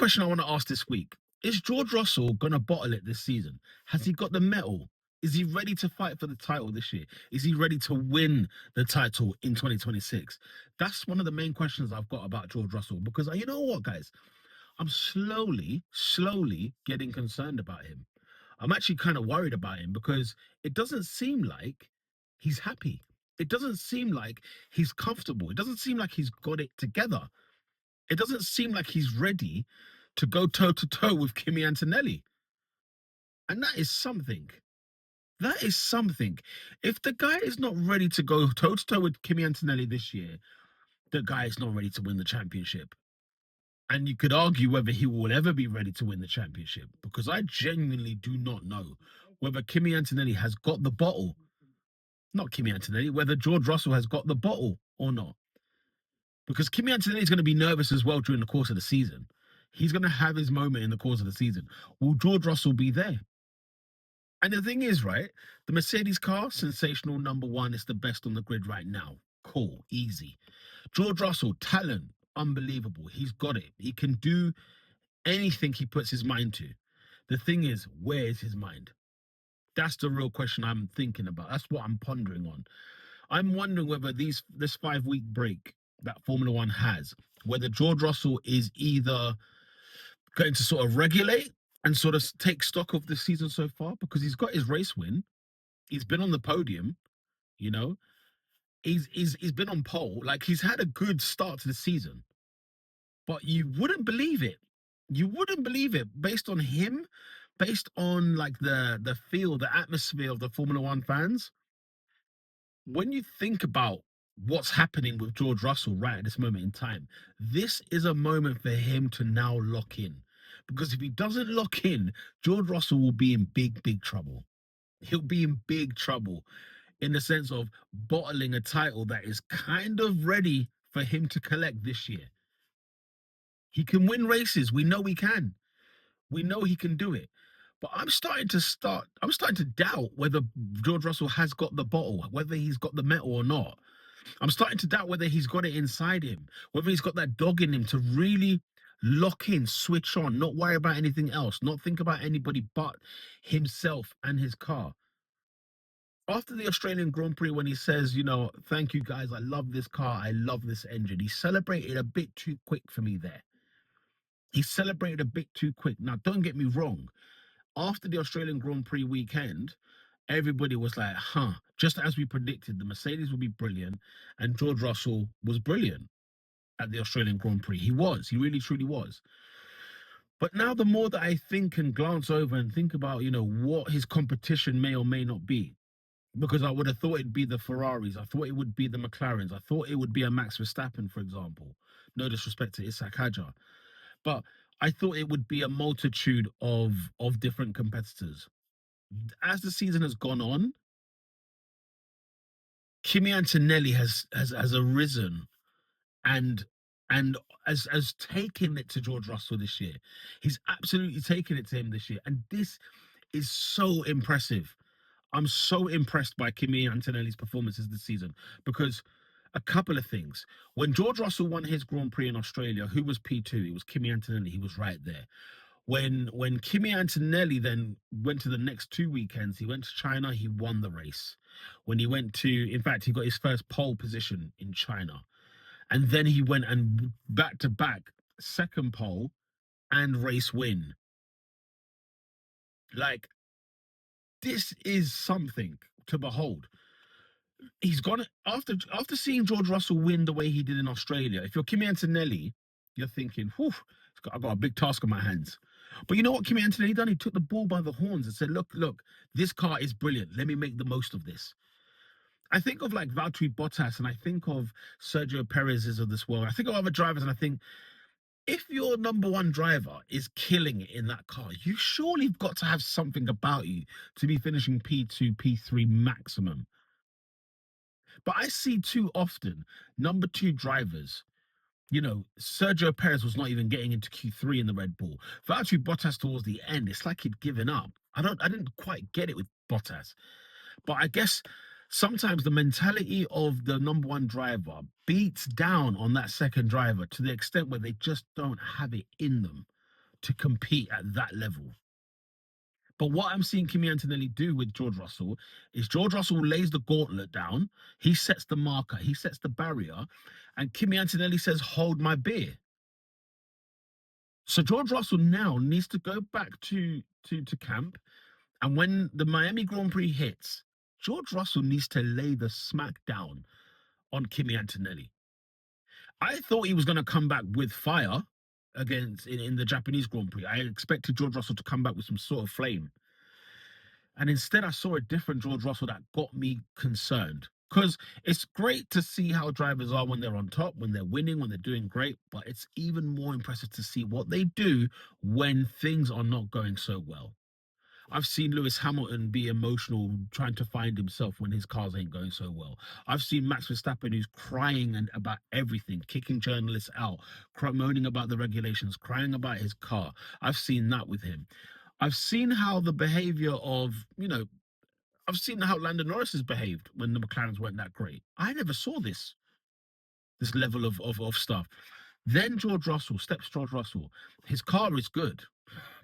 question I want to ask this week is George Russell going to bottle it this season? Has he got the mettle? Is he ready to fight for the title this year? Is he ready to win the title in 2026? That's one of the main questions I've got about George Russell because you know what, guys? I'm slowly getting concerned about him. I'm actually kind of worried about him because it doesn't seem like he's happy. It doesn't seem like he's comfortable. It doesn't seem like he's got it together. It doesn't seem like he's ready to go toe to toe with Kimi Antonelli. And that is something. That is something. If the guy is not ready to go toe to toe with Kimi Antonelli this year, the guy is not ready to win the championship. And you could argue whether he will ever be ready to win the championship because I genuinely do not know whether Kimi Antonelli has got the bottle. Not Kimi Antonelli, whether George Russell has got the bottle or not. Because Kimi Antonelli is going to be nervous as well during the course of the season. He's going to have his moment in the course of the season. Will George Russell be there? And the thing is, right, the Mercedes car, sensational number one, is the best on the grid right now. Cool, easy. George Russell, talent, unbelievable. He's got it. He can do anything he puts his mind to. The thing is, where is his mind? That's the real question I'm thinking about. That's what I'm pondering on. I'm wondering whether this 5-week break that Formula One has, whether George Russell is either going to sort of regulate and sort of take stock of the season so far because he's got his race win. He's been on the podium, you know. He's been on pole. Like he's had a good start to the season. But you wouldn't believe it. You wouldn't believe it based on him, based on like the feel, the atmosphere of the Formula One fans. When you think about what's happening with George Russell right at this moment in time, this is a moment for him to now lock in. Because if he doesn't lock in, George Russell will be in big trouble. He'll be in big trouble in the sense of bottling a title that is kind of ready for him to collect this year. He can win races. We know he can. We know he can do it. But I'm starting to doubt whether George Russell has got the bottle, whether he's got the metal or not. I'm starting to doubt whether he's got it inside him, whether he's got that dog in him to really lock in, switch on, not worry about anything else, not think about anybody but himself and his car. After the Australian Grand Prix, when he says, thank you guys, I love this car, I love this engine, he celebrated a bit too quick for me there. He celebrated a bit too quick. Now, don't get me wrong. After the Australian Grand Prix weekend, everybody was like, just as we predicted, the Mercedes would be brilliant, and George Russell was brilliant at the Australian Grand Prix. He really, truly was. But now the more that I think and glance over and think about, what his competition may or may not be, because I would have thought it'd be the Ferraris, I thought it would be the McLarens, I thought it would be a Max Verstappen, for example. No disrespect to Isaac Hadjar. But I thought it would be a multitude of different competitors. As the season has gone on, Kimi Antonelli has arisen and has taken it to George Russell this year. He's absolutely taken it to him this year. And this is so impressive. I'm so impressed by Kimi Antonelli's performances this season because a couple of things. When George Russell won his Grand Prix in Australia, who was P2? It was Kimi Antonelli. He was right there. When Kimi Antonelli then went to the next 2 weekends, he went to China, he won the race. When he went to, in fact, he got his first pole position in China. And then he went and back-to-back second pole and race win. Like, this is something to behold. He's gone after seeing George Russell win the way he did in Australia. If you're Kimi Antonelli, you're thinking, whew, I've got a big task on my hands. But you know what Kimi Antonelli done? He took the bull by the horns and said, look, this car is brilliant. Let me make the most of this. I think of like Valtteri Bottas and I think of Sergio Perez's of this world. I think of other drivers and I think, if your number one driver is killing it in that car, you surely have got to have something about you to be finishing P2, P3 maximum. But I see too often number two drivers. Sergio Perez was not even getting into Q3 in the Red Bull. Valtteri Bottas towards the end, it's like he'd given up. I didn't quite get it with Bottas. But I guess sometimes the mentality of the number one driver beats down on that second driver to the extent where they just don't have it in them. to compete at that level. But what I'm seeing Kimi Antonelli do with George Russell is George Russell lays the gauntlet down, he sets the marker, he sets the barrier, and Kimi Antonelli says, "Hold my beer." So George Russell now needs to go back to camp, and when the Miami Grand Prix hits, George Russell needs to lay the smack down on Kimi Antonelli. I thought he was going to come back with fire against in the Japanese Grand Prix. I expected George Russell to come back with some sort of flame. And instead, I saw a different George Russell that got me concerned. Because it's great to see how drivers are when they're on top, when they're winning, when they're doing great. But it's even more impressive to see what they do when things are not going so well. I've seen Lewis Hamilton be emotional trying to find himself when his cars ain't going so well. I've seen Max Verstappen who's crying about everything, kicking moaning about the regulations, crying about his car. I've seen that with him. I've seen how the behavior of, I've seen how Lando Norris has behaved when the McLarens weren't that great. I never saw this level of stuff. Then George Russell, steps George Russell. His car is good.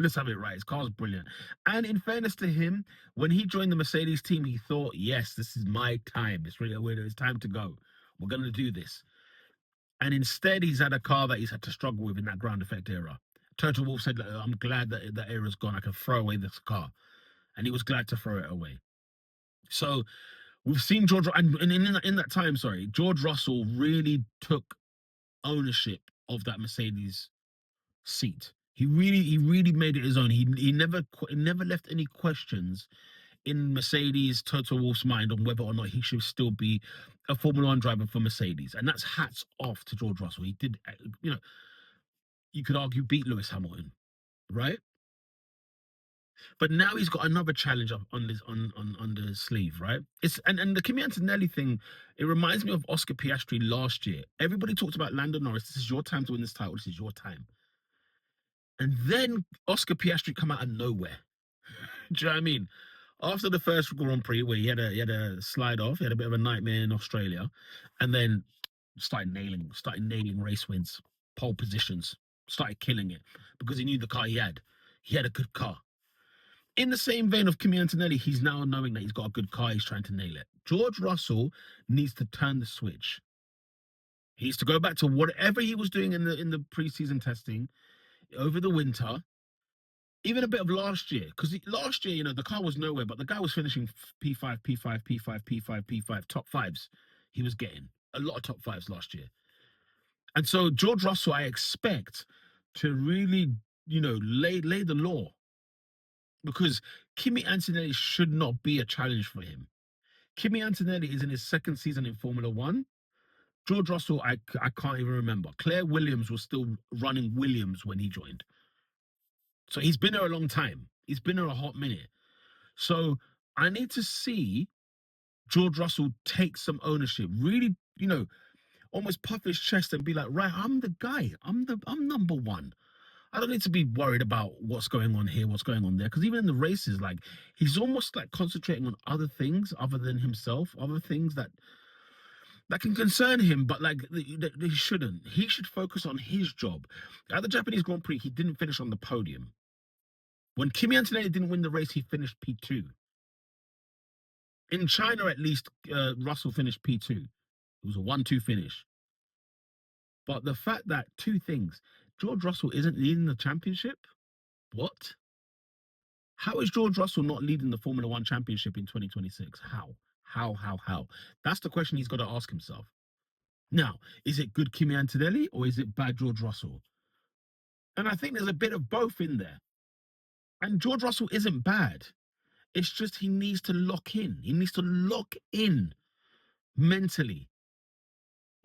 Let's have it right. His car's brilliant. And in fairness to him, when he joined the Mercedes team, he thought, yes, this is my time. It's time to go. We're going to do this. And instead, he's had a car that he's had to struggle with in that ground effect era. Toto Wolff said, I'm glad that that era's gone. I can throw away this car. And he was glad to throw it away. So we've seen George, and in that time, sorry, George Russell really took ownership of that Mercedes seat. He really made it his own. He never left any questions in Mercedes Toto Wolff's mind on whether or not he should still be a Formula One driver for Mercedes, and that's hats off to George Russell. He did, you could argue beat Lewis Hamilton, right? But now he's got another challenge on this on under his sleeve, right? And the Kimi Antonelli thing, it reminds me of Oscar Piastri last year. Everybody talked about Lando Norris. This is your time to win this title. This is your time. And then Oscar Piastri come out of nowhere. Do you know what I mean? After the first Grand Prix, where he had a slide off, he had a bit of a nightmare in Australia, and then started nailing race wins, pole positions, started killing it because he knew the car he had. He had a good car. In the same vein of Kimi Antonelli, he's now knowing that he's got a good car, he's trying to nail it. George Russell needs to turn the switch. He needs to go back to whatever he was doing in the preseason testing over the winter, even a bit of last year. Because last year, the car was nowhere, but the guy was finishing P5, P5, P5, P5, P5, top fives. He was getting a lot of top fives last year. And so George Russell, I expect to really, lay the law, because Kimi Antonelli should not be a challenge for him. Kimi Antonelli is in his second season in Formula One. George Russell, I can't even remember. Claire Williams was still running Williams when he joined. So he's been there a long time. He's been there a hot minute. So I need to see George Russell take some ownership, really, almost puff his chest and be like, right, I'm the guy. I'm number one. I don't need to be worried about what's going on here, what's going on there. Because even in the races, like, he's almost like concentrating on other things other than himself, other things that can concern him, but like he shouldn't. He should focus on his job. At the Japanese Grand Prix, he didn't finish on the podium. When Kimi Antonelli didn't win the race, he finished P2. In China, at least, Russell finished P2. It was a 1-2 finish. But the fact that two things, George Russell isn't leading the championship. What? How is George Russell not leading the Formula One championship in 2026? How? How? That's the question he's got to ask himself. Now, is it good Kimi Antonelli or is it bad George Russell? And I think there's a bit of both in there. And George Russell isn't bad. It's just he needs to lock in. He needs to lock in mentally.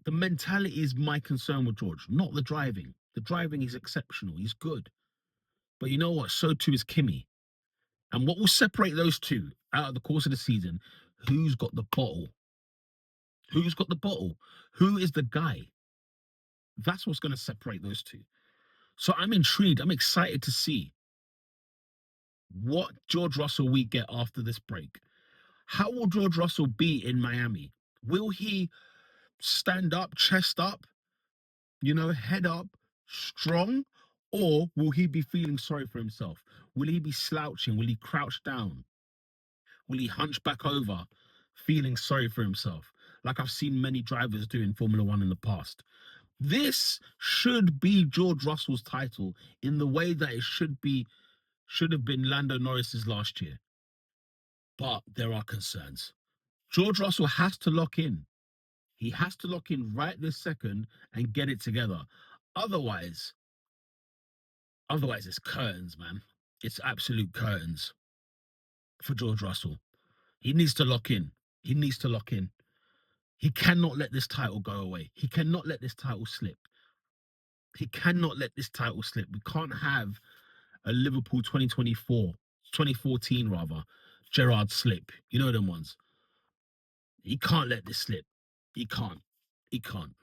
The mentality is my concern with George, not the driving. The driving is exceptional. He's good. But you know what? So too is Kimi. And what will separate those two out of the course of the season? Who's got the bottle? Who's got the bottle? Who is the guy? That's what's going to separate those two. So I'm intrigued. I'm excited to see what George Russell we get after this break. How will George Russell be in Miami? Will he stand up, chest up, head up, strong? Or will he be feeling sorry for himself? Will he be slouching? Will he crouch down? Will he hunch back over, feeling sorry for himself? Like I've seen many drivers do in Formula One in the past. This should be George Russell's title in the way that it should have been Lando Norris's last year. But there are concerns. George Russell has to lock in. He has to lock in right this second and get it together. Otherwise, otherwise it's curtains, man. It's absolute curtains for George Russell. He needs to lock in. He needs to lock in. He cannot let this title go away. He cannot let this title slip. He cannot let this title slip. We can't have a Liverpool 2024, 2014 rather, Gerard slip. You know them ones. He can't let this slip. He can't. He can't.